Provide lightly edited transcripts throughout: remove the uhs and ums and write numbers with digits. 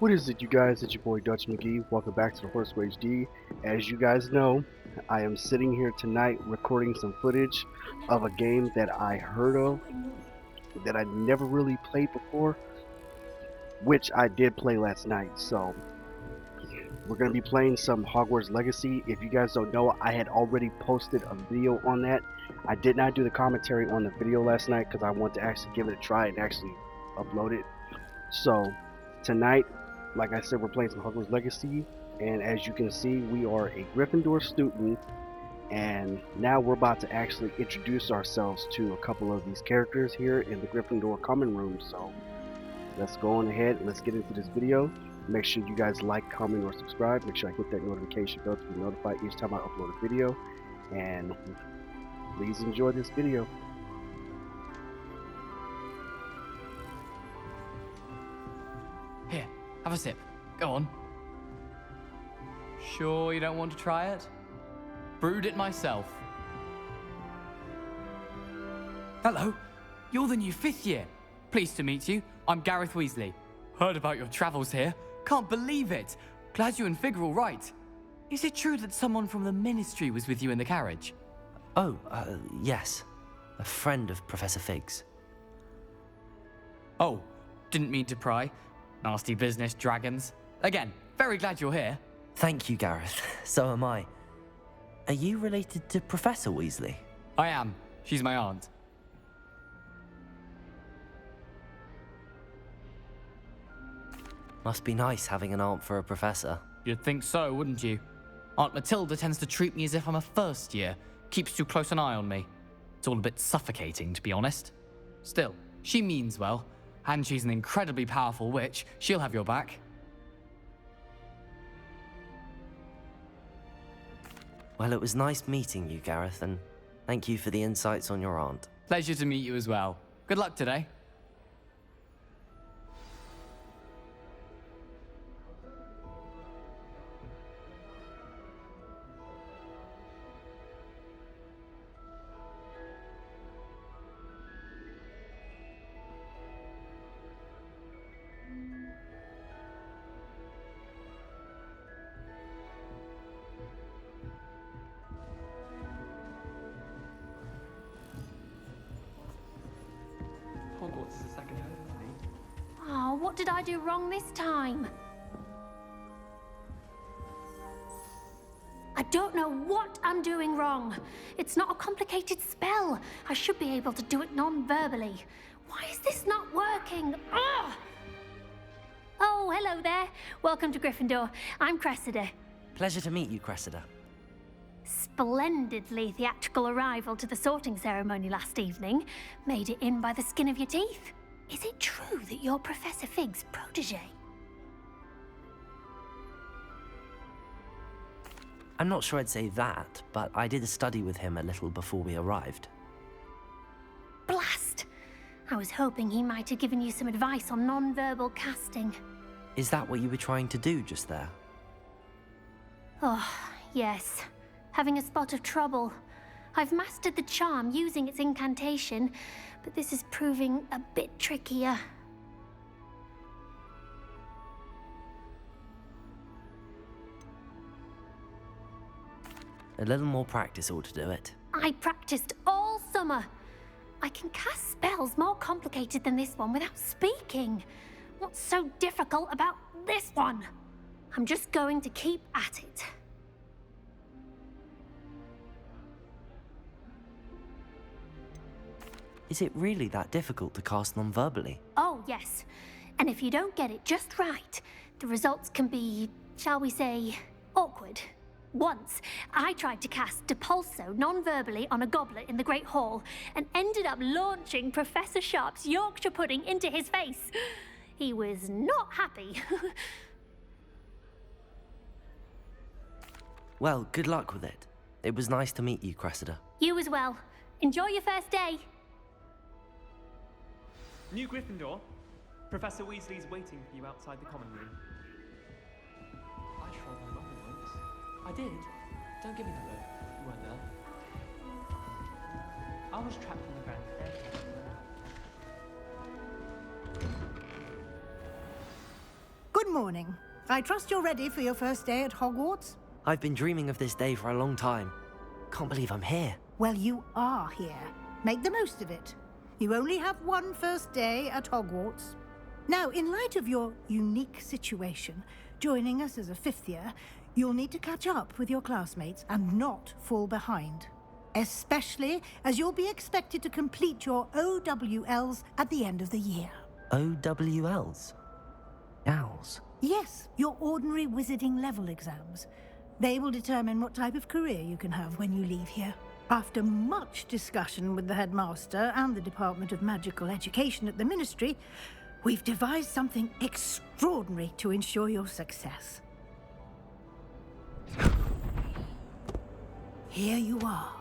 What is it, you guys? It's your boy Dutch McGee. Welcome back to the Horse HD. As you guys know, I am sitting here tonight recording some footage of a game that I heard of that I never really played before, which I did play last night. So we're gonna be playing some Hogwarts Legacy. If you guys don't know, I had already posted a video on that. I did not do the commentary on the video last night because I want to actually give it a try and actually upload it. So tonight, like I said, we're playing some Hogwarts Legacy, and as you can see, we are a Gryffindor student, and now we're about to actually introduce ourselves to a couple of these characters here in the Gryffindor common room. So let's go on ahead and let's get into this video. Make sure you guys like, comment, or subscribe. Make sure I hit that notification bell to be notified each time I upload a video, and please enjoy this video. Here, have a sip. Go on. Sure you don't want to try it? Brewed it myself. Hello, you're the new 5th year. Pleased to meet you. I'm Gareth Weasley. Heard about your travels here. Can't believe it. Glad you and Fig are all right. Is it true that someone from the Ministry was with you in the carriage? Oh, yes. A friend of Professor Fig's. Oh, didn't mean to pry. Nasty business, dragons. Again, very glad you're here. Thank you, Gareth. So am I. Are you related to Professor Weasley? I am. She's my aunt. Must be nice having an aunt for a professor. You'd think so, wouldn't you? Aunt Matilda tends to treat me as if I'm a first year. Keeps too close an eye on me. It's all a bit suffocating, to be honest. Still, she means well. And she's an incredibly powerful witch. She'll have your back. Well, it was nice meeting you, Gareth, and thank you for the insights on your aunt. Pleasure to meet you as well. Good luck today. Hogwarts is a second home for me. Oh, what did I do wrong this time? I don't know what I'm doing wrong. It's not a complicated spell. I should be able to do it non-verbally. Why is this not working? Ugh! Oh, hello there. Welcome to Gryffindor. I'm Cressida. Pleasure to meet you, Cressida. Splendidly theatrical arrival to the sorting ceremony last evening. Made it in by the skin of your teeth. Is it true that you're Professor Fig's protege? I'm not sure I'd say that, but I did study with him a little before we arrived. Blast! I was hoping he might have given you some advice on non-verbal casting. Is that what you were trying to do just there? Oh, yes. Having a spot of trouble. I've mastered the charm using its incantation, but this is proving a bit trickier. A little more practice ought to do it. I practiced all summer. I can cast spells more complicated than this one without speaking. What's so difficult about this one? I'm just going to keep at it. Is it really that difficult to cast non-verbally? Oh, yes. And if you don't get it just right, the results can be, shall we say, awkward. Once, I tried to cast Depulso non-verbally on a goblet in the Great Hall and ended up launching Professor Sharp's Yorkshire pudding into his face. He was not happy. Well, good luck with it. It was nice to meet you, Cressida. You as well. Enjoy your first day. New Gryffindor, Professor Weasley's waiting for you outside the common room. I tried my novel once. I did. Don't give me that look. You weren't there. I was trapped in the grand staircase. Good morning. I trust you're ready for your first day at Hogwarts? I've been dreaming of this day for a long time. Can't believe I'm here. Well, you are here. Make the most of it. You only have one first day at Hogwarts. Now, in light of your unique situation, joining us as a fifth year, you'll need to catch up with your classmates and not fall behind. Especially as you'll be expected to complete your OWLs at the end of the year. OWLs? Owls? Yes, your ordinary wizarding level exams. They will determine what type of career you can have when you leave here. After much discussion with the headmaster and the Department of Magical Education at the Ministry, we've devised something extraordinary to ensure your success. Here you are.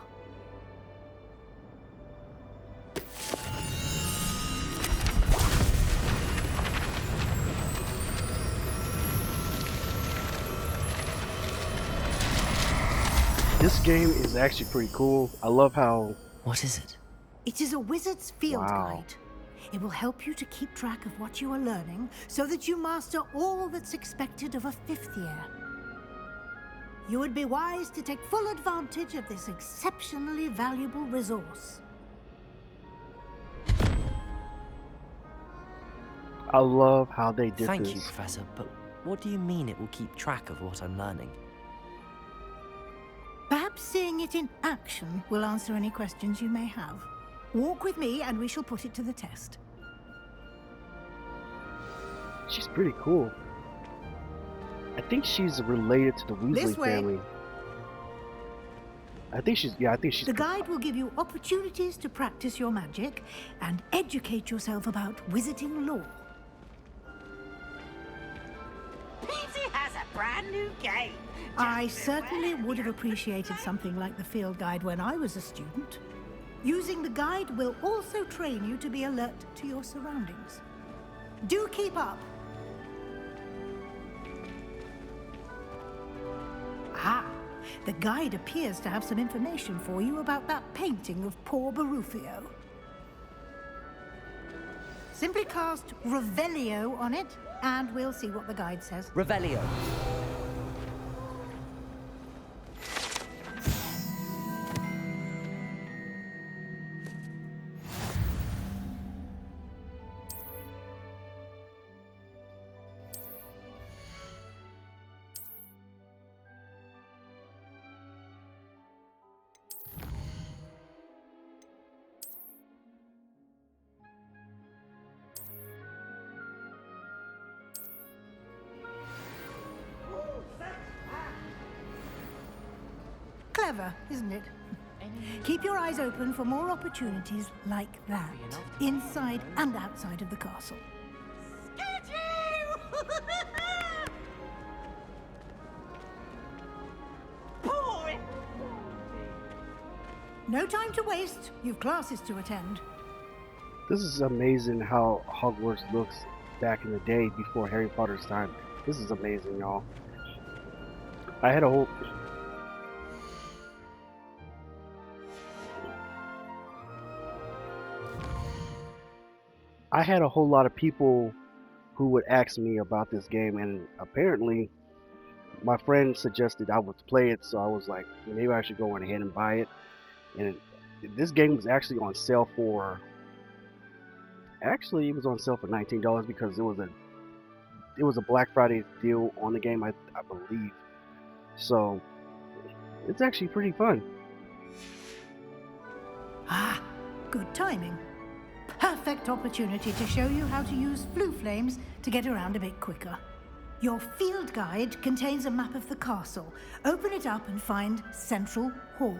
This game is actually pretty cool. I love how... What is it? It is a wizard's field Wow. guide. It will help you to keep track of what you are learning so that you master all that's expected of a fifth year. You would be wise to take full advantage of this exceptionally valuable resource. I love how they did Thank this. you, Professor, but what do you mean it will keep track of what I'm learning? Perhaps seeing it in action will answer any questions you may have. Walk with me and we shall put it to the test. She's pretty cool. I think she's related to the Weasley This way. family. I think she's The guide will give you opportunities to practice your magic and educate yourself about wizarding lore. Peasy has a brand new game. I certainly would have appreciated something like the field guide when I was a student. Using the guide will also train you to be alert to your surroundings. Do keep up. Ah, the guide appears to have some information for you about that painting of poor Barufio. Simply cast Revelio on it, and we'll see what the guide says. Revelio. Clever, isn't it? Keep your eyes open for more opportunities like that, inside and outside of the castle. Boy! No time to waste. You've classes to attend. This is amazing how Hogwarts looks back in the day before Harry Potter's time. This is amazing, y'all. I had a whole... I had a whole lot of people who would ask me about this game, and apparently my friend suggested I would play it, so I was like, maybe I should go on ahead and buy it. And this game was actually on sale for... Actually, it was on sale for $19 because it was a Black Friday deal on the game, I believe. So it's actually pretty fun. Ah, good timing. Perfect opportunity to show you how to use flue flames to get around a bit quicker. Your field guide contains a map of the castle. Open it up and find Central Hall.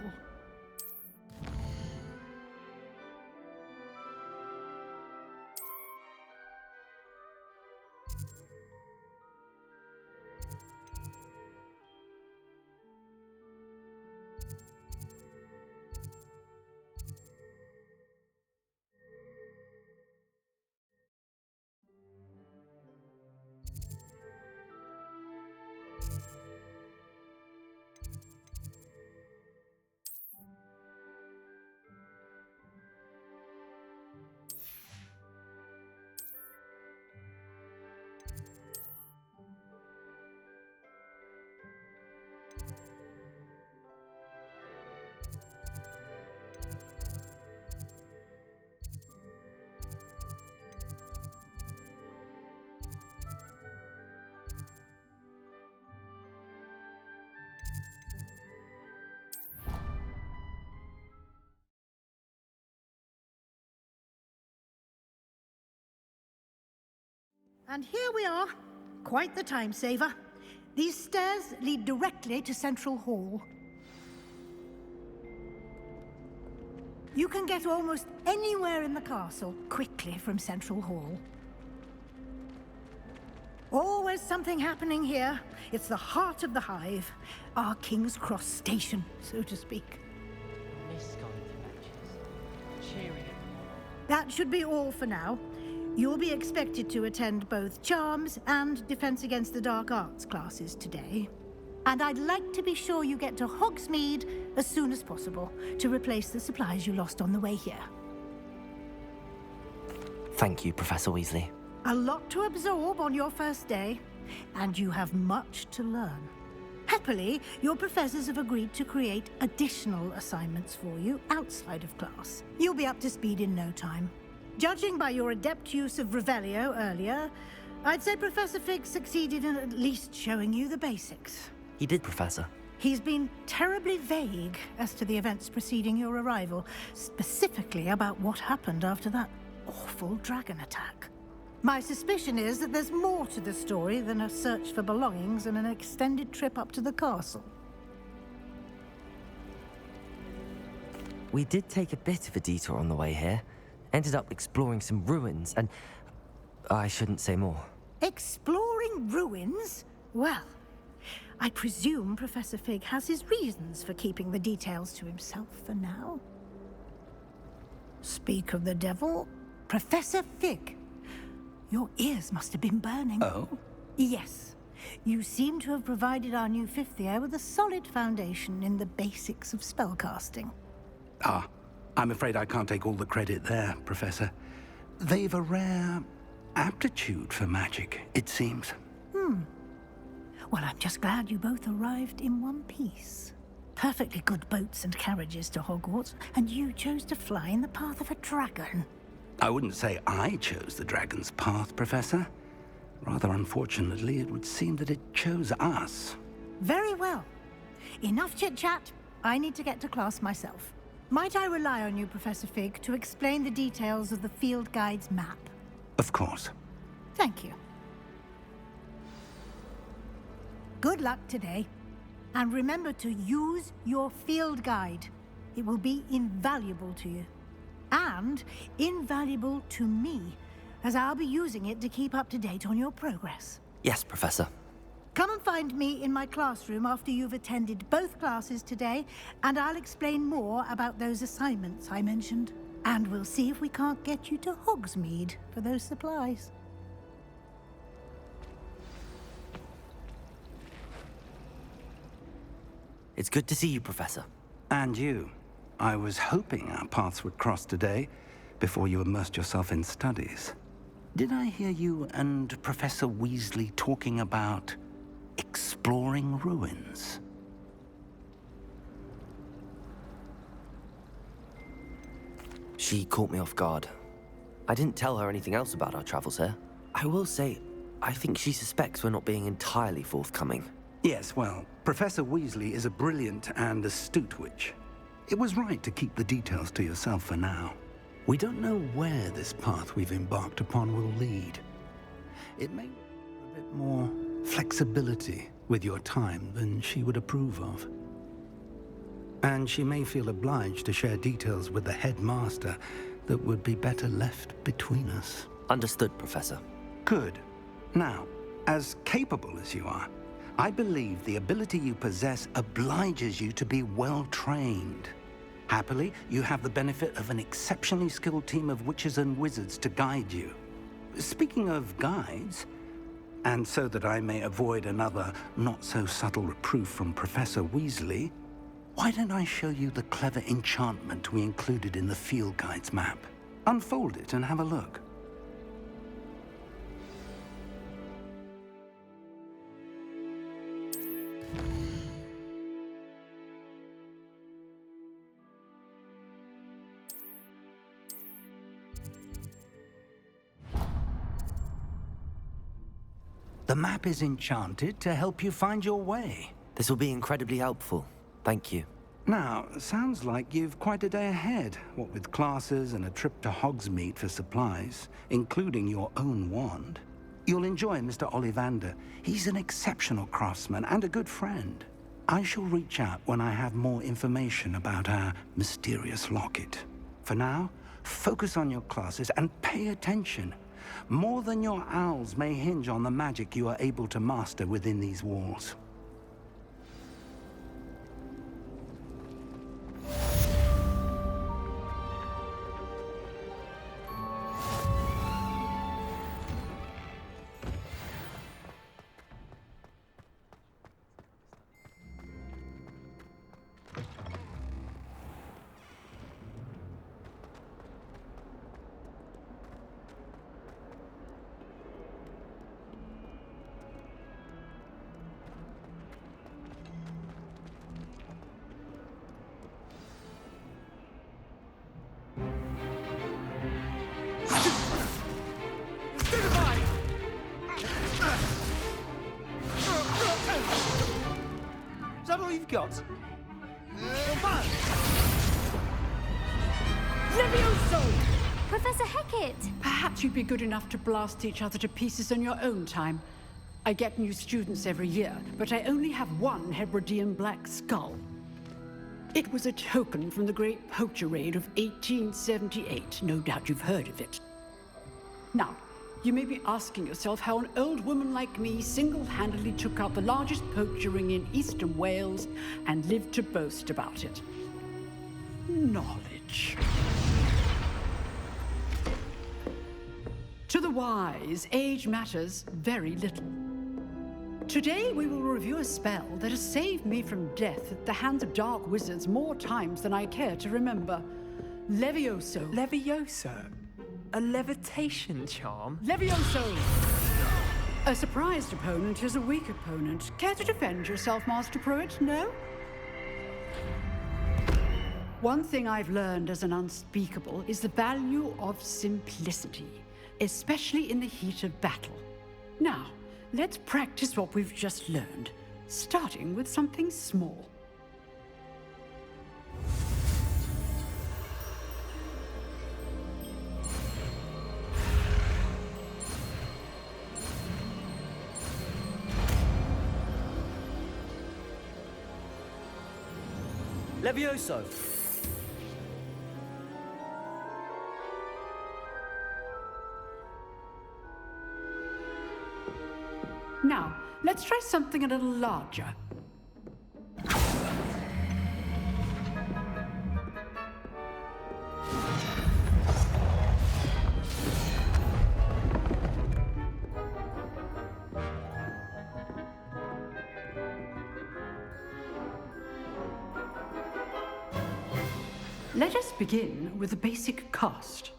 And here we are. Quite the time saver. These stairs lead directly to Central Hall. You can get almost anywhere in the castle quickly from Central Hall. Always something happening here. It's the heart of the hive. Our King's Cross station, so to speak. That should be all for now. You'll be expected to attend both Charms and Defense Against the Dark Arts classes today. And I'd like to be sure you get to Hogsmeade as soon as possible to replace the supplies you lost on the way here. Thank you, Professor Weasley. A lot to absorb on your first day, and you have much to learn. Happily, your professors have agreed to create additional assignments for you outside of class. You'll be up to speed in no time. Judging by your adept use of Revelio earlier, I'd say Professor Fig succeeded in at least showing you the basics. He did, Professor. He's been terribly vague as to the events preceding your arrival, specifically about what happened after that awful dragon attack. My suspicion is that there's more to the story than a search for belongings and an extended trip up to the castle. We did take a bit of a detour on the way here. Ended up exploring some ruins and... I shouldn't say more. Exploring ruins? Well, I presume Professor Fig has his reasons for keeping the details to himself for now. Speak of the devil, Professor Fig. Your ears must have been burning. Oh? Yes. You seem to have provided our new fifth year with a solid foundation in the basics of spellcasting. Ah, I'm afraid I can't take all the credit there, Professor. They've a rare aptitude for magic, it seems. Well, I'm just glad you both arrived in one piece. Perfectly good boats and carriages to Hogwarts, and you chose to fly in the path of a dragon. I wouldn't say I chose the dragon's path, Professor. Rather unfortunately, it would seem that it chose us. Very well. Enough chit-chat. I need to get to class myself. Might I rely on you, Professor Fig, to explain the details of the field guide's map? Of course. Thank you. Good luck today. And remember to use your field guide. It will be invaluable to you. And invaluable to me, as I'll be using it to keep up to date on your progress. Yes, Professor. Come and find me in my classroom after you've attended both classes today, and I'll explain more about those assignments I mentioned. And we'll see if we can't get you to Hogsmeade for those supplies. It's good to see you, Professor. And you. I was hoping our paths would cross today, before you immersed yourself in studies. Did I hear you and Professor Weasley talking about exploring ruins? She caught me off guard. I didn't tell her anything else about our travels here. I will say, I think she suspects we're not being entirely forthcoming. Yes, well, Professor Weasley is a brilliant and astute witch. It was right to keep the details to yourself for now. We don't know where this path we've embarked upon will lead. It may require a bit more flexibility with your time than she would approve of. And she may feel obliged to share details with the headmaster that would be better left between us. Understood, Professor. Good. Now, as capable as you are, I believe the ability you possess obliges you to be well-trained. Happily, you have the benefit of an exceptionally skilled team of witches and wizards to guide you. Speaking of guides, and so that I may avoid another not-so-subtle reproof from Professor Weasley, why don't I show you the clever enchantment we included in the field guide's map? Unfold it and have a look. The map is enchanted to help you find your way. This will be incredibly helpful. Thank you. Now, sounds like you've quite a day ahead, what with classes and a trip to Hogsmeade for supplies, including your own wand. You'll enjoy Mr. Ollivander. He's an exceptional craftsman and a good friend. I shall reach out when I have more information about our mysterious locket. For now, focus on your classes and pay attention. More than your owls may hinge on the magic you are able to master within these walls. Is that all you've got? Levioso! Professor Hecat! Perhaps you'd be good enough to blast each other to pieces on your own time. I get new students every year, but I only have one Hebridean black skull. It was a token from the Great Poacher Raid of 1878. No doubt you've heard of it. Now, you may be asking yourself how an old woman like me single-handedly took out the largest poacher ring in eastern Wales and lived to boast about it. Knowledge. To the wise, age matters very little. Today, we will review a spell that has saved me from death at the hands of dark wizards more times than I care to remember. Levioso. Levioso? A levitation charm? Levioso! A surprised opponent is a weak opponent. Care to defend yourself, Master Pruitt? No? One thing I've learned as an unspeakable is the value of simplicity, especially in the heat of battle. Now, let's practice what we've just learned, starting with something small. Levioso! Now, let's try something a little larger. Let us begin with the basic cast.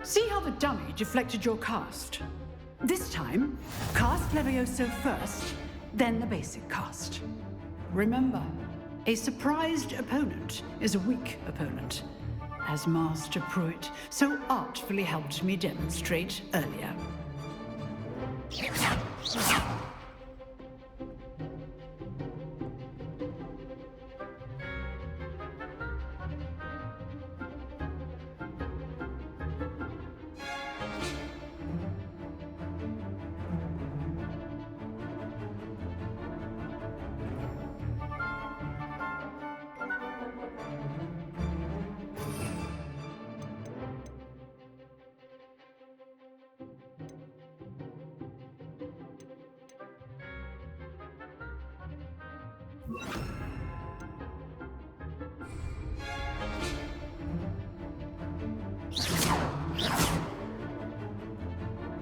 See how the dummy deflected your cast? This time, cast Levioso first, then the basic cast. Remember, a surprised opponent is a weak opponent, as Master Pruitt so artfully helped me demonstrate earlier.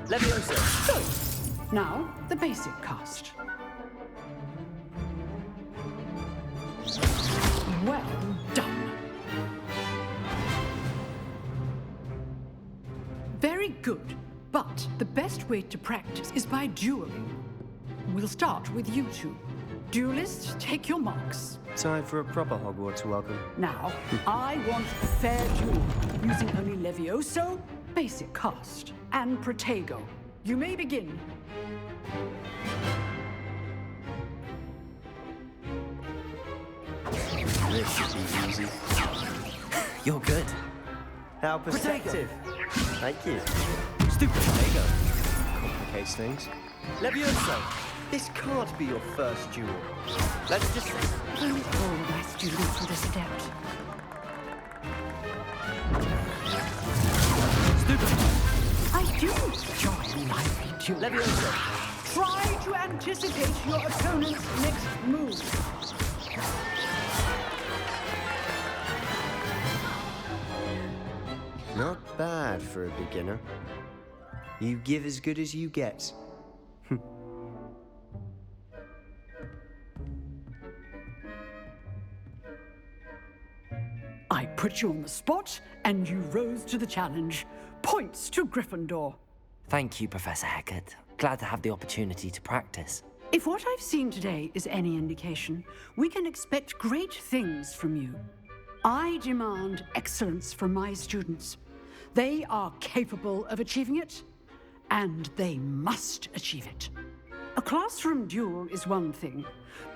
Levioso! Now, the basic cast. Well done. Very good, but the best way to practice is by dueling. We'll start with you two. Duelists, take your marks. Time for a proper Hogwarts welcome. Now, I want a fair duel, using only Levioso, basic cast, and Protego. You may begin. This should be easy. You're good. How perspective. Thank you. Stupid. There you go. Complicates things. Levioso, this can't be your first duel. Let's just... Don't all my students with this adept. Stupid. I do enjoy lively duels. Levioso. Try to anticipate your opponent's next move. Not bad for a beginner. You give as good as you get. I put you on the spot, and you rose to the challenge. Points to Gryffindor. Thank you, Professor Hecat. Glad to have the opportunity to practice. If what I've seen today is any indication, we can expect great things from you. I demand excellence from my students. They are capable of achieving it, and they must achieve it. A classroom duel is one thing,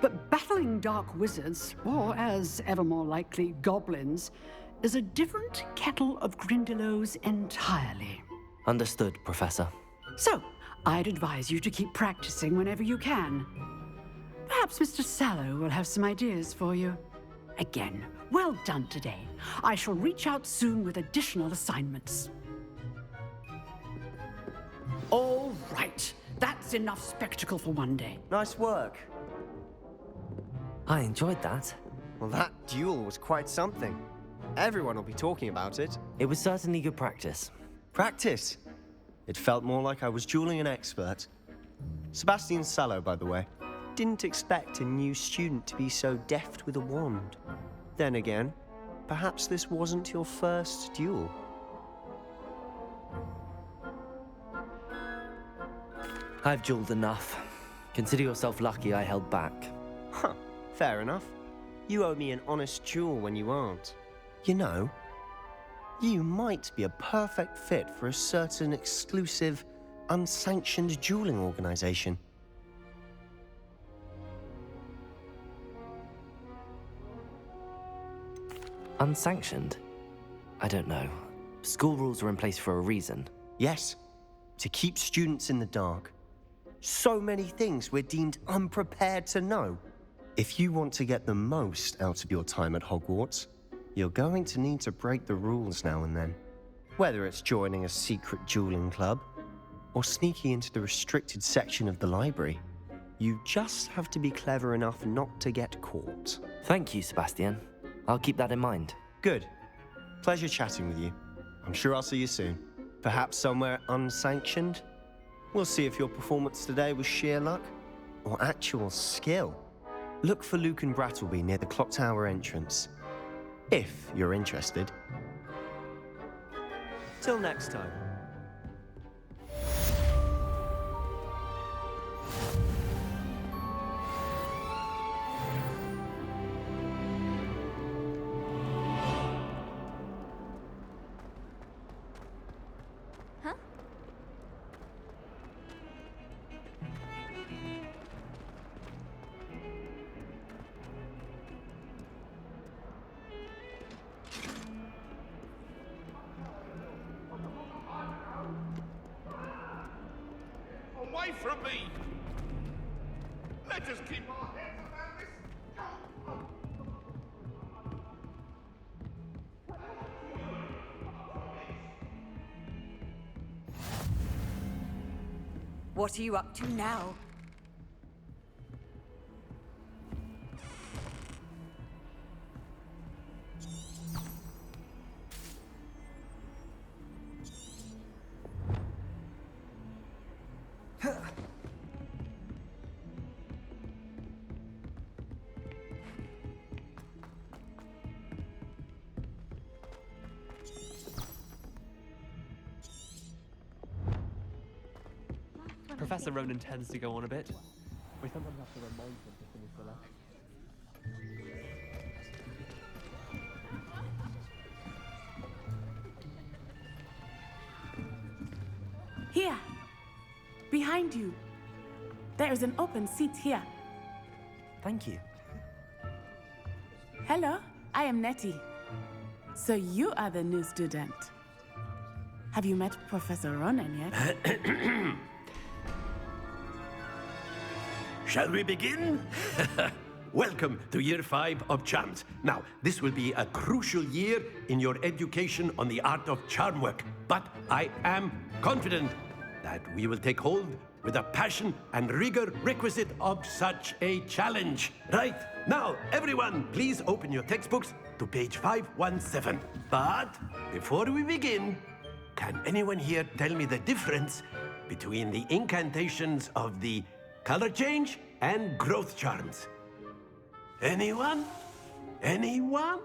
but battling dark wizards, or as ever more likely, goblins, is a different kettle of Grindylows entirely. Understood, Professor. So, I'd advise you to keep practicing whenever you can. Perhaps Mr. Sallow will have some ideas for you. Again, well done today. I shall reach out soon with additional assignments. All right. That's enough spectacle for one day. Nice work. I enjoyed that. Well, that duel was quite something. Everyone will be talking about it. It was certainly good practice. Practice? It felt more like I was dueling an expert. Sebastian Sallow, by the way. Didn't expect a new student to be so deft with a wand. Then again, perhaps this wasn't your first duel. I've dueled enough. Consider yourself lucky I held back. Huh, fair enough. You owe me an honest duel when you aren't. You know, you might be a perfect fit for a certain exclusive, unsanctioned dueling organization. Unsanctioned? I don't know. School rules are in place for a reason. Yes, to keep students in the dark. So many things we're deemed unprepared to know. If you want to get the most out of your time at Hogwarts, you're going to need to break the rules now and then. Whether it's joining a secret dueling club, or sneaking into the restricted section of the library, you just have to be clever enough not to get caught. Thank you, Sebastian. I'll keep that in mind. Good. Pleasure chatting with you. I'm sure I'll see you soon. Perhaps somewhere unsanctioned? We'll see if your performance today was sheer luck or actual skill. Look for Luke and Brattleby near the clock tower entrance, if you're interested. Till next time. Huh? Away from me! Let us keep our heads around this. What are you up to now? Professor Ronan tends to go on a bit. We sometimes have to remind him to finish the lesson. Here, behind you. There is an open seat here. Thank you. Hello, I am Nettie. So you are the new student. Have you met Professor Ronan yet? Shall we begin? Welcome to Year 5 of Charms. Now, this will be a crucial year in your education on the art of charm work. But I am confident that we will take hold with the passion and rigor requisite of such a challenge. Right, now, everyone, please open your textbooks to page 517. But before we begin, can anyone here tell me the difference between the incantations of the color change and growth charms? Anyone? Anyone?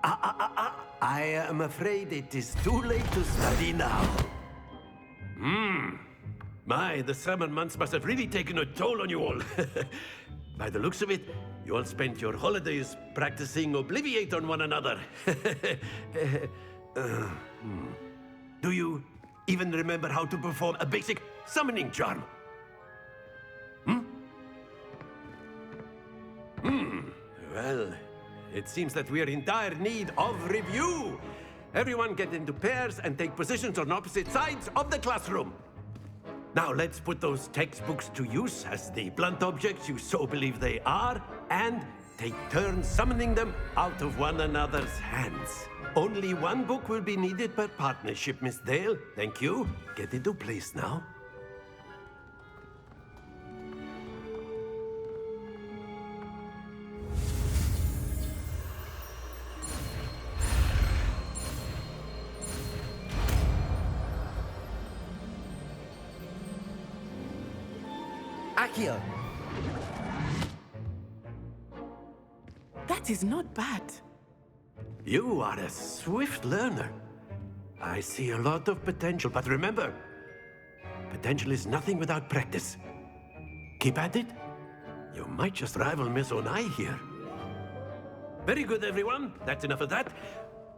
I am afraid it is too late to study now. My, the summer months must have really taken a toll on you all. By the looks of it, you all spent your holidays practicing Obliviate on one another. Do you even remember how to perform a basic summoning charm? Well, it seems that we are in dire need of review. Everyone get into pairs and take positions on opposite sides of the classroom. Now let's put those textbooks to use as the blunt objects you so believe they are, and take turns summoning them out of one another's hands. Only one book will be needed per partnership, Miss Dale. Thank you. Get into place now. Accio! That is not bad. You are a swift learner. I see a lot of potential, but remember, potential is nothing without practice. Keep at it. You might just rival Miss Onai here. Very good, everyone. That's enough of that.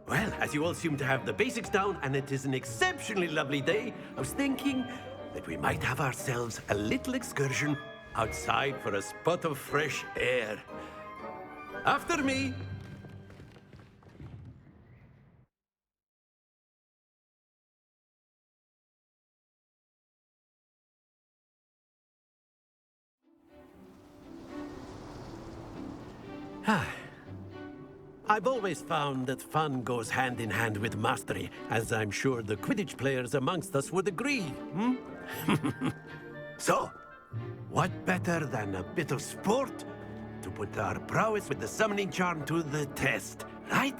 Well, as you all seem to have the basics down, and it is an exceptionally lovely day, I was thinking that we might have ourselves a little excursion outside for a spot of fresh air. After me. I've always found that fun goes hand in hand with mastery, as I'm sure the Quidditch players amongst us would agree. So, what better than a bit of sport to put our prowess with the summoning charm to the test, right?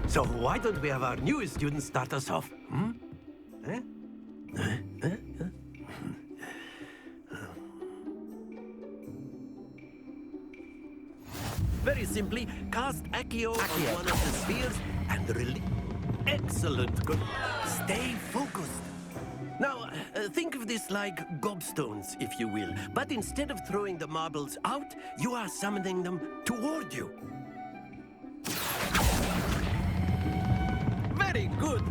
So why don't we have our newest student start us off? Very simply, cast Accio on one of the spheres and release. Excellent. Good. Stay focused. Now, think of this like gobstones, if you will. But instead of throwing the marbles out, you are summoning them toward you. Very good.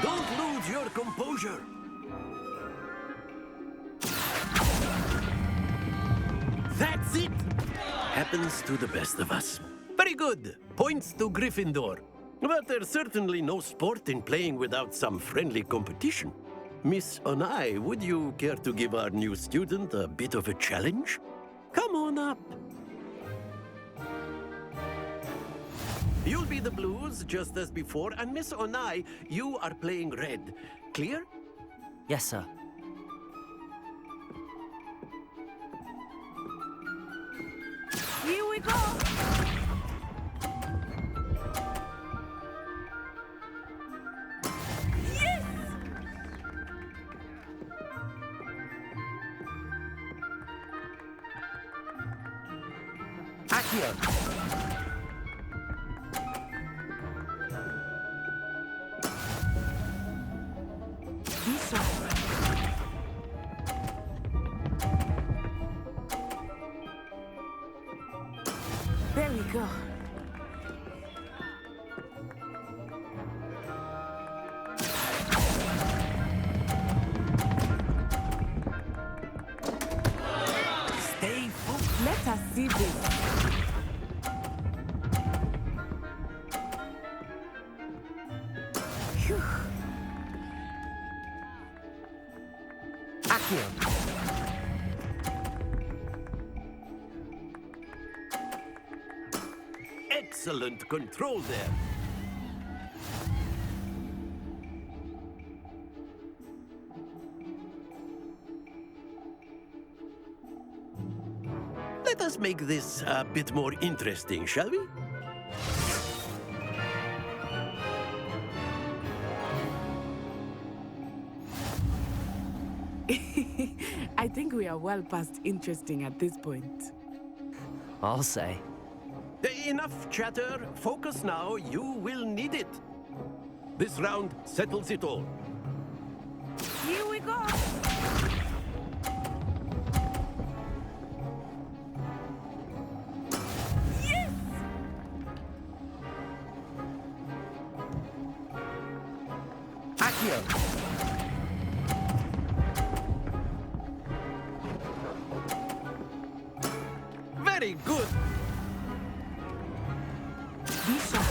Don't lose your composure. That's it. Happens to the best of us. Very good. Points to Gryffindor. But there's certainly no sport in playing without some friendly competition. Miss Onai, would you care to give our new student a bit of a challenge? Come on up. You'll be the blues, just as before, and Miss Onai, you are playing red. Clear? Yes, sir. Here we go! Yes! Accio! There we go. see this. Phew. Accio! Excellent control there. Let us make this a bit more interesting, shall we? I think we are well past interesting at this point. I'll say. Enough chatter. Focus now. You will need it. This round settles it all. Here we go! Yes! Accio! Very good. Be sharp.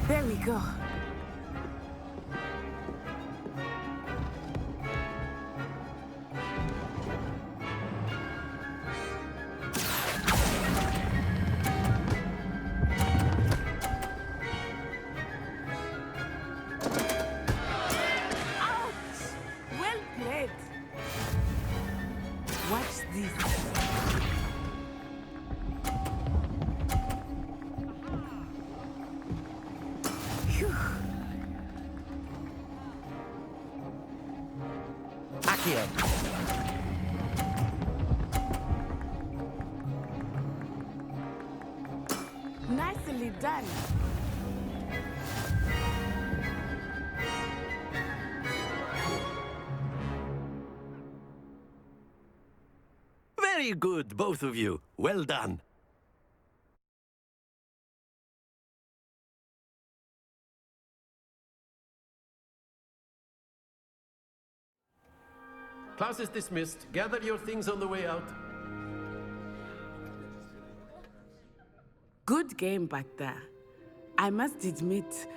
There we go. Ouch! Well played. Watch this. Phew. Accio! Nicely done. Very good, both of you. Well done. Class is dismissed. Gather your things on the way out. Good game back there. I must admit,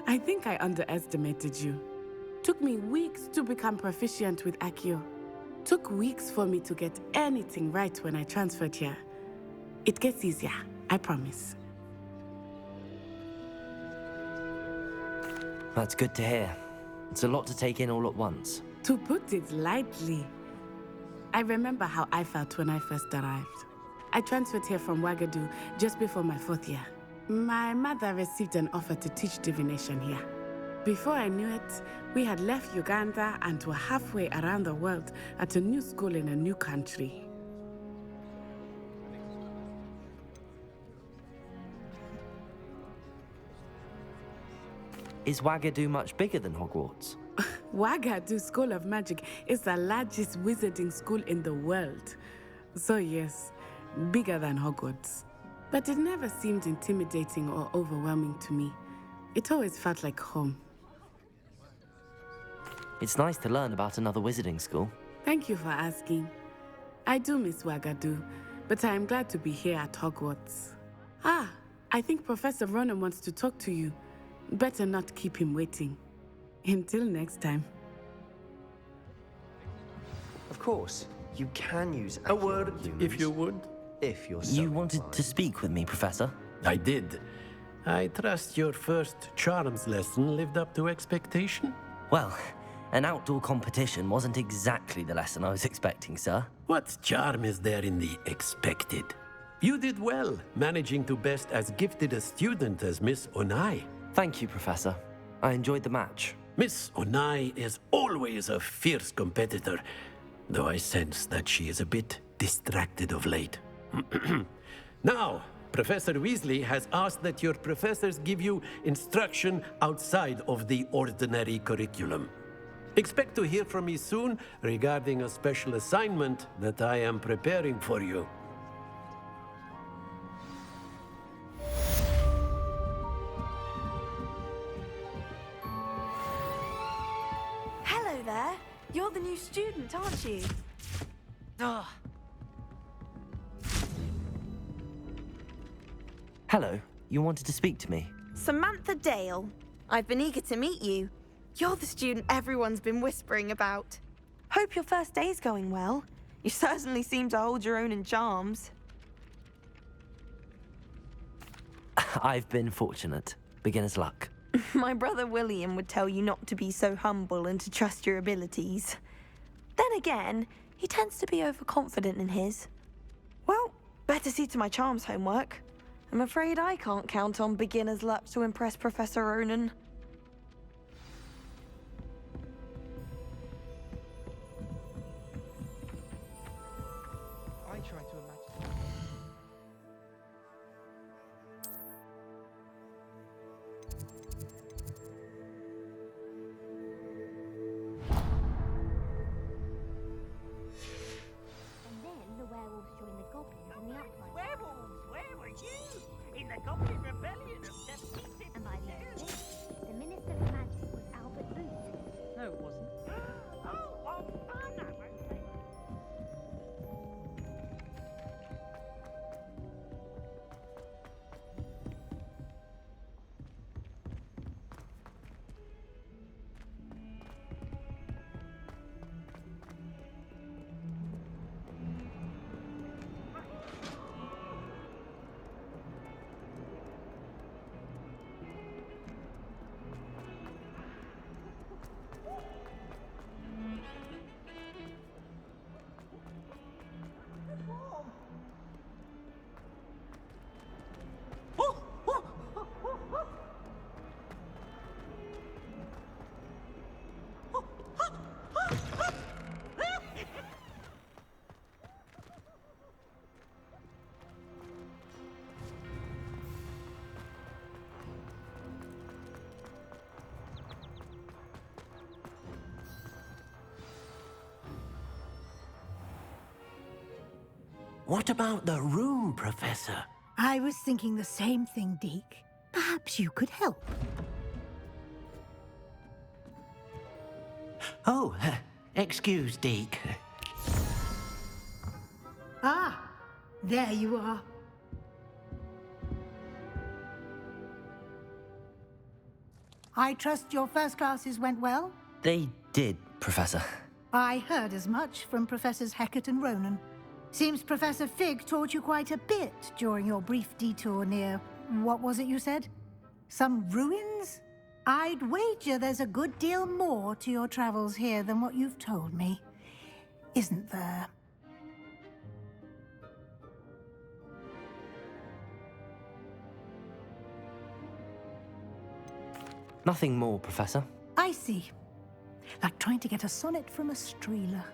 I think I underestimated you. Took me weeks to become proficient with Accio. Took weeks for me to get anything right when I transferred here. It gets easier, I promise. That's good to hear. It's a lot to take in all at once. To put it lightly, I remember how I felt when I first arrived. I transferred here from Ouagadougou just before my 4th year. My mother received an offer to teach divination here. Before I knew it, we had left Uganda and were halfway around the world at a new school in a new country. Is Ouagadougou much bigger than Hogwarts? Ouagadougou School of Magic is the largest wizarding school in the world. So yes, bigger than Hogwarts. But it never seemed intimidating or overwhelming to me. It always felt like home. It's nice to learn about another wizarding school. Thank you for asking. I do miss Ouagadougou, but I am glad to be here at Hogwarts. Ah, I think Professor Ronan wants to talk to you. Better not keep him waiting. Until next time. Of course, you can use A word, if you would. If you're You wanted to speak with me, Professor? I did. I trust your first charms lesson lived up to expectation? Well, an outdoor competition wasn't exactly the lesson I was expecting, sir. What charm is there in the expected? You did well, managing to best as gifted a student as Miss Onai. Thank you, Professor. I enjoyed the match. Miss Onai is always a fierce competitor, though I sense that she is a bit distracted of late. Now, Professor Weasley has asked that your professors give you instruction outside of the ordinary curriculum. Expect to hear from me soon regarding a special assignment that I am preparing for you. Hello there. You're the new student, aren't you? Ugh. Hello, you wanted to speak to me? Samantha Dale. I've been eager to meet you. You're the student everyone's been whispering about. Hope your first day's going well. You certainly seem to hold your own in charms. I've been fortunate. Beginner's luck. My brother William would tell you not to be so humble and to trust your abilities. Then again, he tends to be overconfident in his. Well, better see to my charms homework. I'm afraid I can't count on beginner's luck to impress Professor Ronan. I try to imagine. And then the werewolves joined the goblins in the uprising. Werewolves, where were you? In the Goblin Rebellion of the And by the end of it, the Minister for Magic was Albert Booth. No, it wasn't. Oh, what fun! I won't say. What about the room, Professor? I was thinking the same thing, Deke. Perhaps you could help. Oh, excuse, Deke. Ah, there you are. I trust your first classes went well? They did, Professor. I heard as much from Professors Hecat and Ronan. Seems Professor Fig taught you quite a bit during your brief detour near... what was it you said? Some ruins? I'd wager there's a good deal more to your travels here than what you've told me. Isn't there? Nothing more, Professor. I see. Like trying to get a sonnet from a streeler.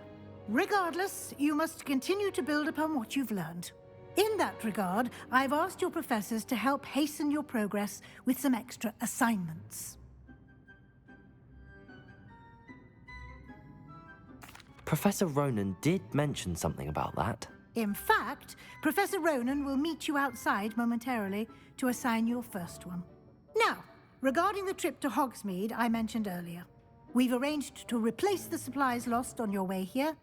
Regardless, you must continue to build upon what you've learned. In that regard, I've asked your professors to help hasten your progress with some extra assignments. Professor Ronan did mention something about that. In fact, Professor Ronan will meet you outside momentarily to assign your first one. Now, regarding the trip to Hogsmeade I mentioned earlier, we've arranged to replace the supplies lost on your way here,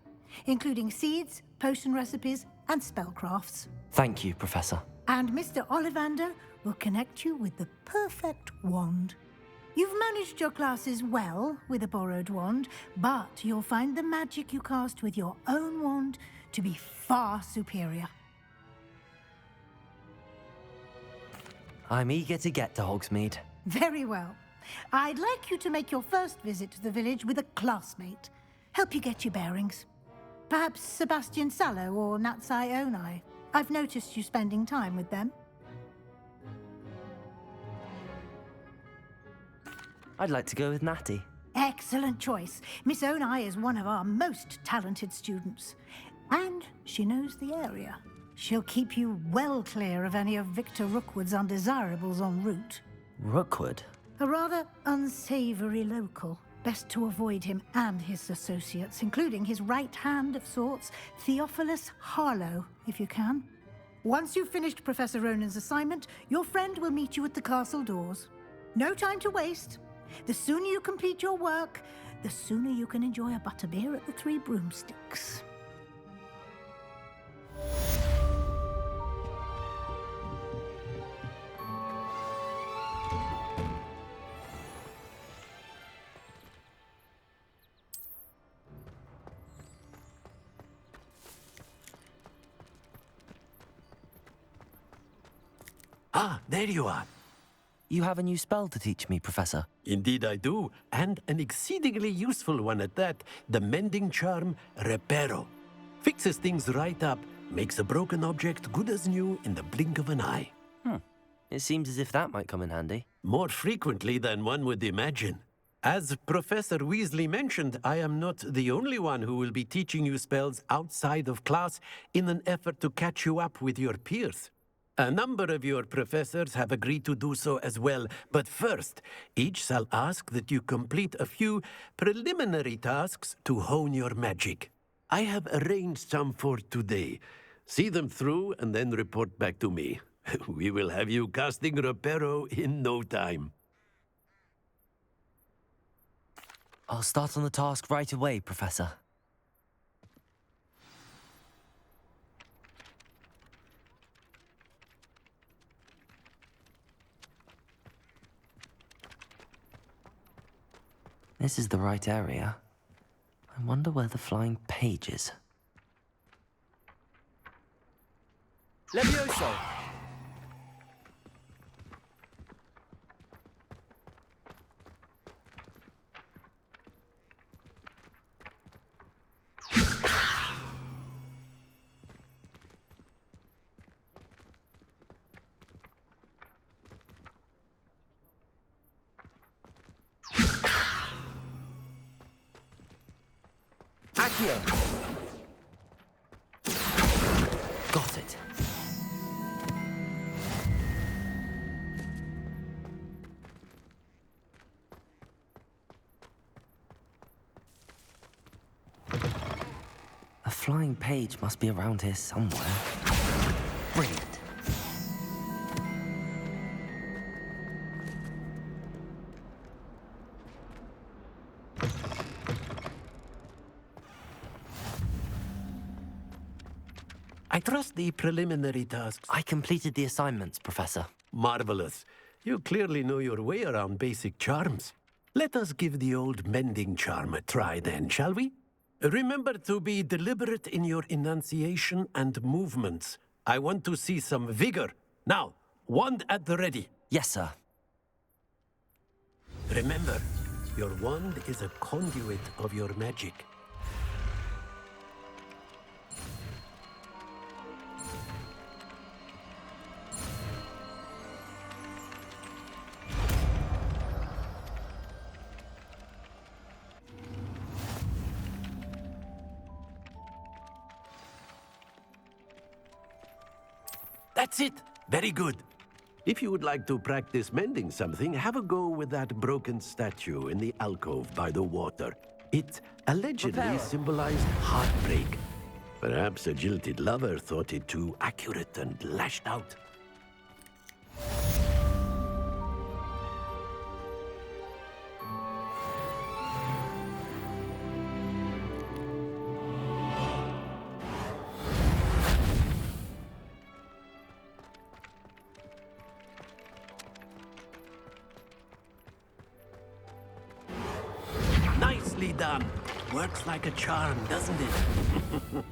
including seeds, potion recipes, and spellcrafts. Thank you, Professor. And Mr. Ollivander will connect you with the perfect wand. You've managed your classes well with a borrowed wand, but you'll find the magic you cast with your own wand to be far superior. I'm eager to get to Hogsmeade. Very well. I'd like you to make your first visit to the village with a classmate. Help you get your bearings. Perhaps Sebastian Sallow or Natsai Onai. I've noticed you spending time with them. I'd like to go with Natty. Excellent choice. Miss Onai is one of our most talented students. And she knows the area. She'll keep you well clear of any of Victor Rookwood's undesirables en route. Rookwood? A rather unsavory local. Best to avoid him and his associates, including his right hand of sorts, Theophilus Harlow, if you can. Once you've finished Professor Ronan's assignment, your friend will meet you at the castle doors. No time to waste. The sooner you complete your work, the sooner you can enjoy a butterbeer at the Three Broomsticks. Ah, there you are. You have a new spell to teach me, Professor. Indeed I do, and an exceedingly useful one at that. The mending charm, Reparo. Fixes things right up, makes a broken object good as new in the blink of an eye. It seems as if that might come in handy. More frequently than one would imagine. As Professor Weasley mentioned, I am not the only one who will be teaching you spells outside of class in an effort to catch you up with your peers. A number of your professors have agreed to do so as well, but first, each shall ask that you complete a few preliminary tasks to hone your magic. I have arranged some for today. See them through and then report back to me. We will have you casting Reparo in no time. I'll start on the task right away, Professor. This is the right area. I wonder where the flying page is. Levioso! Accio! Got it. A flying page must be around here somewhere. Brilliant. I trust the preliminary tasks. I completed the assignments, Professor. Marvelous. You clearly know your way around basic charms. Let us give the old mending charm a try then, shall we? Remember to be deliberate in your enunciation and movements. I want to see some vigor. Now, wand at the ready. Yes, sir. Remember, your wand is a conduit of your magic. That's it. Very good. If you would like to practice mending something, have a go with that broken statue in the alcove by the water. It allegedly symbolized heartbreak. Perhaps a jilted lover thought it too accurate and lashed out. Nicely done. Works like a charm, doesn't it?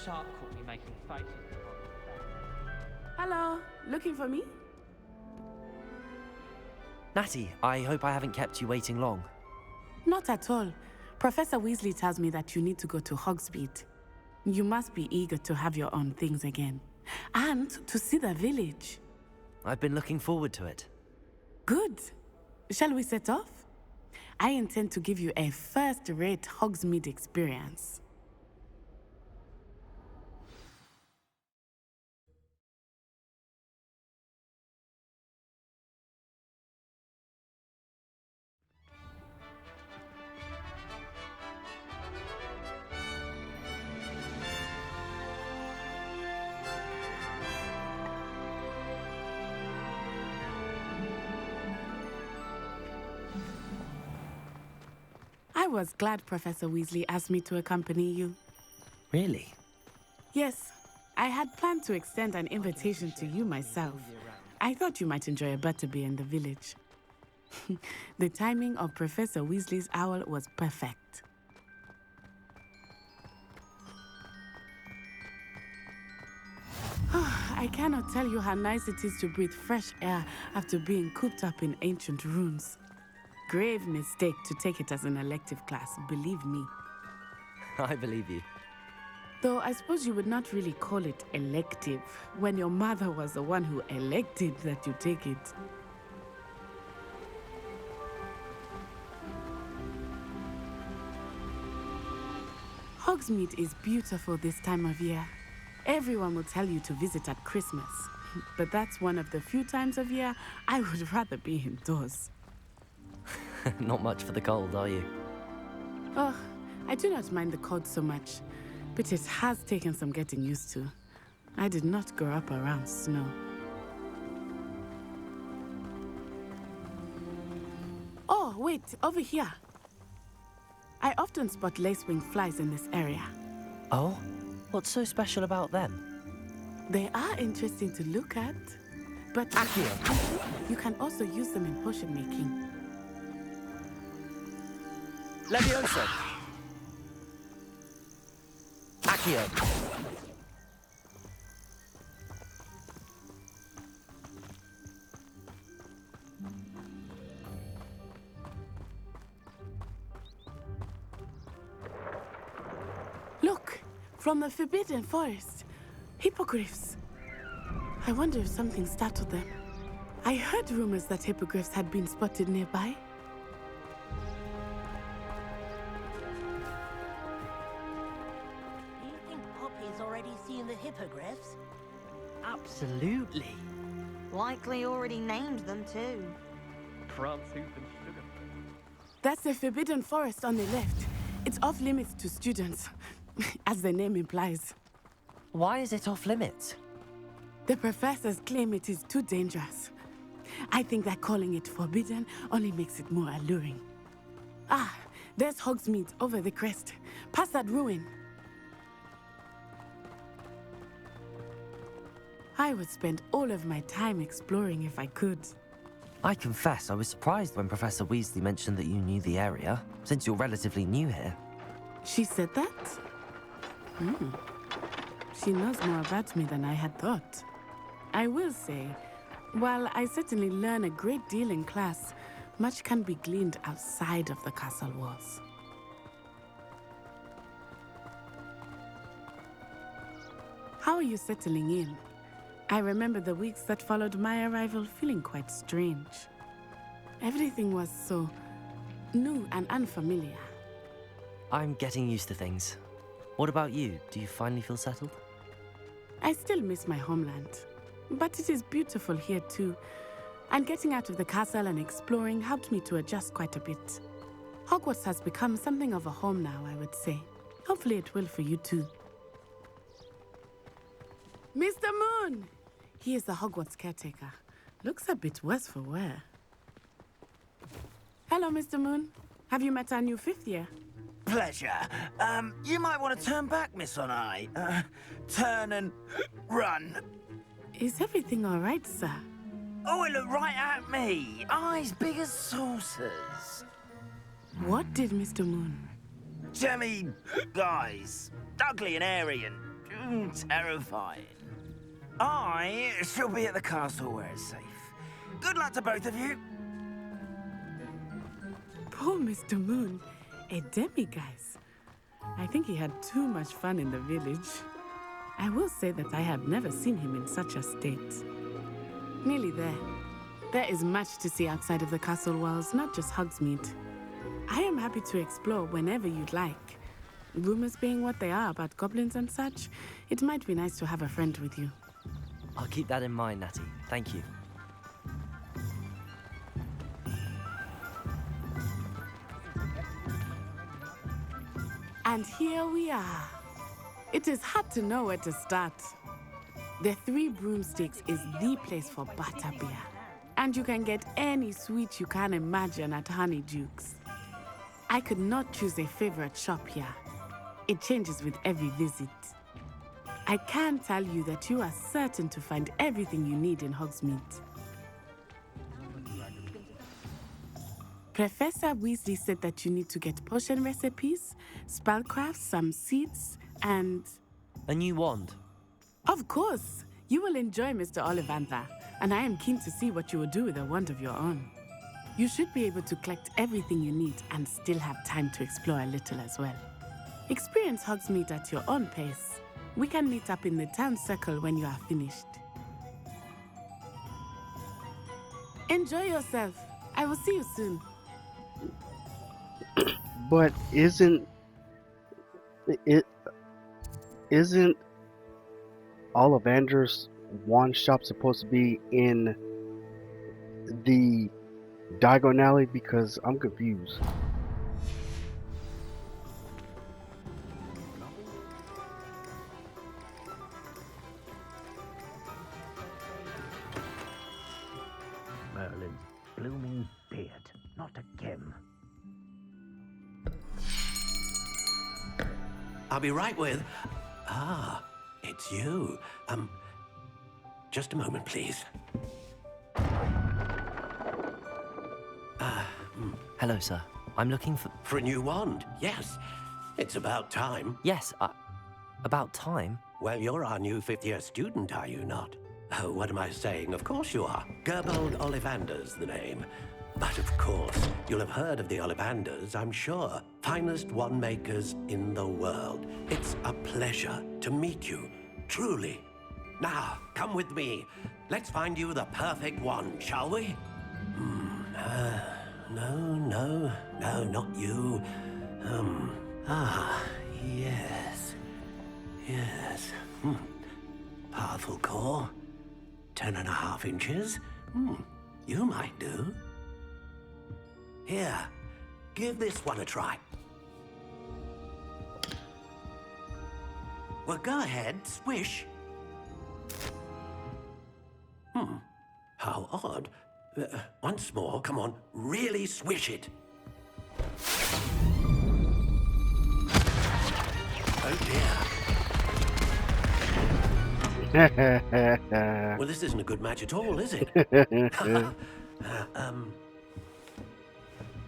Shark caught me making faces. Hello, looking for me? Natty, I hope I haven't kept you waiting long. Not at all. Professor Weasley tells me that you need to go to Hogsmeade. You must be eager to have your own things again. And to see the village. I've been looking forward to it. Good. Shall we set off? I intend to give you a first-rate Hogsmeade experience. I was glad Professor Weasley asked me to accompany you. Really? Yes, I had planned to extend an invitation to you myself. I thought you might enjoy a butterbeer in the village. The timing of Professor Weasley's owl was perfect. I cannot tell you how nice it is to breathe fresh air after being cooped up in ancient ruins. Grave mistake to take it as an elective class, believe me. I believe you. Though I suppose you would not really call it elective when your mother was the one who elected that you take it. Hogsmeade is beautiful this time of year. Everyone will tell you to visit at Christmas, but that's one of the few times of year I would rather be indoors. Not much for the cold, are you? Oh, I do not mind the cold so much, but it has taken some getting used to. I did not grow up around snow. Oh, wait, over here. I often spot lacewing flies in this area. Oh? What's so special about them? They are interesting to look at, but you can also use them in potion making. Leviosa! Accio! Look! From the Forbidden Forest. Hippogriffs. I wonder if something startled them. I heard rumors that hippogriffs had been spotted nearby. Do you think Poppy's already seen the hippogriffs? Absolutely. Likely already named them too. Prance, hoof, and sugar. That's the Forbidden Forest on the left. It's off limits to students, as the name implies. Why is it off limits? The professors claim it is too dangerous. I think that calling it forbidden only makes it more alluring. Ah, there's Hogsmeade over the crest. Past that ruin. I would spend all of my time exploring if I could. I confess I was surprised when Professor Weasley mentioned that you knew the area, since you're relatively new here. She said that? She knows more about me than I had thought. I will say, while I certainly learn a great deal in class, much can be gleaned outside of the castle walls. How are you settling in? I remember the weeks that followed my arrival feeling quite strange. Everything was so new and unfamiliar. I'm getting used to things. What about you? Do you finally feel settled? I still miss my homeland, but it is beautiful here too. And getting out of the castle and exploring helped me to adjust quite a bit. Hogwarts has become something of a home now, I would say. Hopefully it will for you too. Mr. Moon! He is the Hogwarts caretaker. Looks a bit worse for wear. Hello, Mr. Moon. Have you met our new 5th year? Pleasure. You might want to turn back, Miss Onai. Turn and run. Is everything all right, sir? Oh, it looked right at me. Eyes big as saucers. What did Mr. Moon? Jemmy guys. Ugly and airy and terrifying. I shall be at the castle where it's safe. Good luck to both of you. Poor Mr. Moon. A demiguise. I think he had too much fun in the village. I will say that I have never seen him in such a state. Nearly there. There is much to see outside of the castle walls, not just Hogsmeade. I am happy to explore whenever you'd like. Rumors being what they are about goblins and such, it might be nice to have a friend with you. I'll keep that in mind, Natty. Thank you. And here we are. It is hard to know where to start. The Three Broomsticks is the place for butterbeer. And you can get any sweet you can imagine at Honeydukes. I could not choose a favorite shop here. It changes with every visit. I can tell you that you are certain to find everything you need in Hogsmeade. Professor Weasley said that you need to get potion recipes, spellcraft, some seeds, and... A new wand? Of course! You will enjoy Mr. Ollivander, and I am keen to see what you will do with a wand of your own. You should be able to collect everything you need and still have time to explore a little as well. Experience Hogsmeade at your own pace. We can meet up in the town circle when you are finished. Enjoy yourself. I will see you soon. But isn't Ollivander's wand shop supposed to be in the Diagon Alley? Because I'm confused. Merlin's blooming beard, not again. I'll be right with... Ah, it's you. Just a moment, please. Hello, sir. I'm looking for... For a new wand, yes. It's about time. Yes, about time? Well, you're our new 5th-year student, are you not? Oh, what am I saying? Of course you are. Gerbold Ollivander's the name. But of course, you'll have heard of the Ollivanders, I'm sure. Finest wand makers in the world. It's a pleasure to meet you, truly. Now, come with me. Let's find you the perfect wand, shall we? No, not you. Yes. Powerful core. 10.5 inches. You might do. Here, give this one a try. Well, go ahead, swish. How odd. Once more, come on, really swish it. Oh dear. Well, this isn't a good match at all, is it?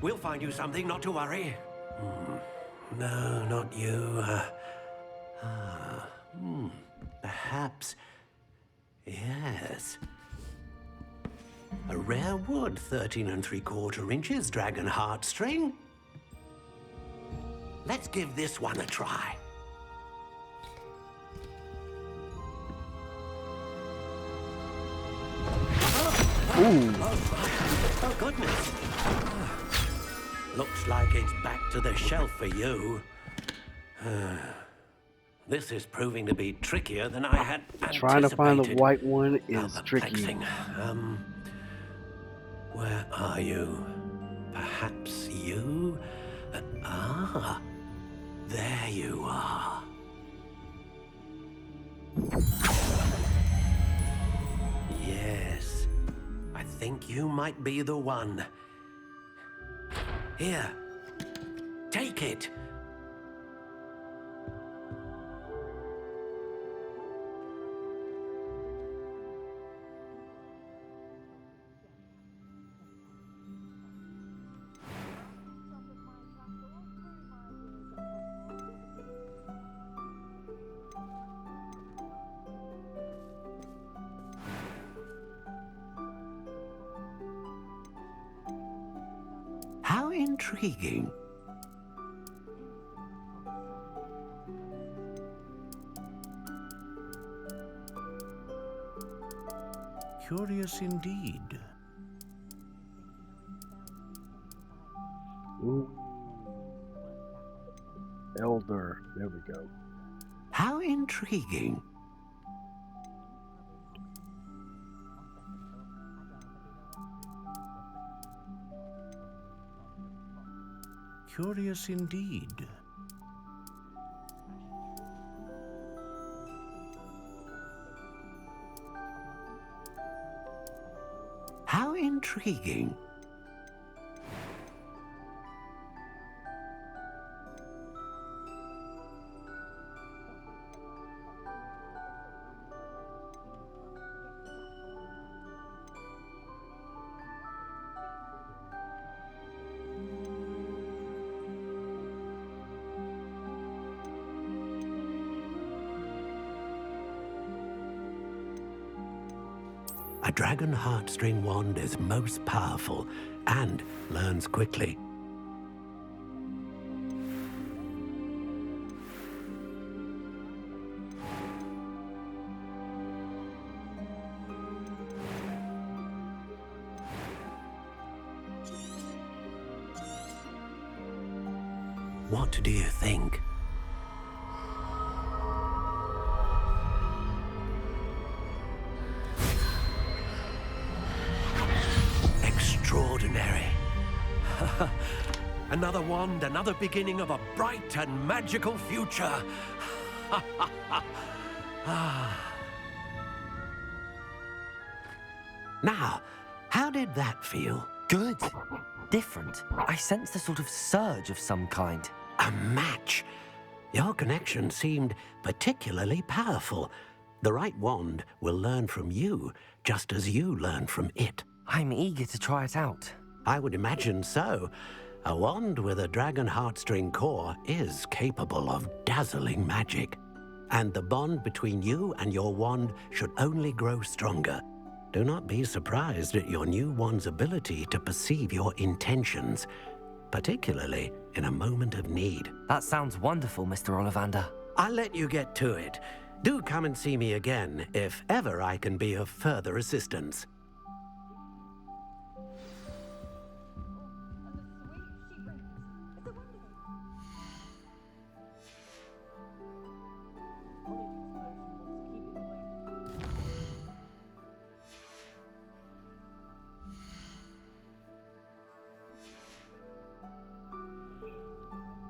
We'll find you something, not to worry. No, not you. Perhaps. Yes. A rare wood, 13 3/4 inches, dragon heartstring. Let's give this one a try. Ooh. Oh, goodness. Looks like it's back to the shelf for you. This is proving to be trickier than I had anticipated. Trying to find the white one is tricky. Where are you? Perhaps you? Ah, there you are. Yes, I think you might be the one. Here, take it. How intriguing. Curious indeed. Ooh. Elder. There we go. How intriguing. Curious indeed. How intriguing. A dragon heartstring wand is most powerful and learns quickly. What do you think? Extraordinary. Another wand, another beginning of a bright and magical future. Now, how did that feel? Good. Different. I sensed a sort of surge of some kind. A match. Your connection seemed particularly powerful. The right wand will learn from you, just as you learn from it. I'm eager to try it out. I would imagine so. A wand with a dragon heartstring core is capable of dazzling magic. And the bond between you and your wand should only grow stronger. Do not be surprised at your new wand's ability to perceive your intentions, particularly in a moment of need. That sounds wonderful, Mr. Ollivander. I'll let you get to it. Do come and see me again if ever I can be of further assistance.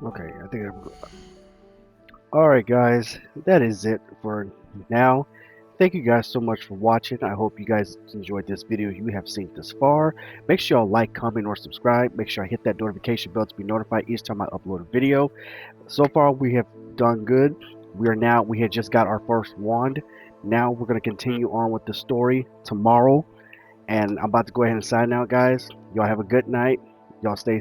Okay, I think alright guys, that is it for now. Thank you guys so much for watching. I hope you guys enjoyed this video you have seen this far. Make sure y'all like, comment, or subscribe. Make sure I hit that notification bell to be notified each time I upload a video. So far we have done good. We had just got our first wand. Now we're going to continue on with the story tomorrow. And I'm about to go ahead and sign out, guys. Y'all have a good night. Y'all stay safe.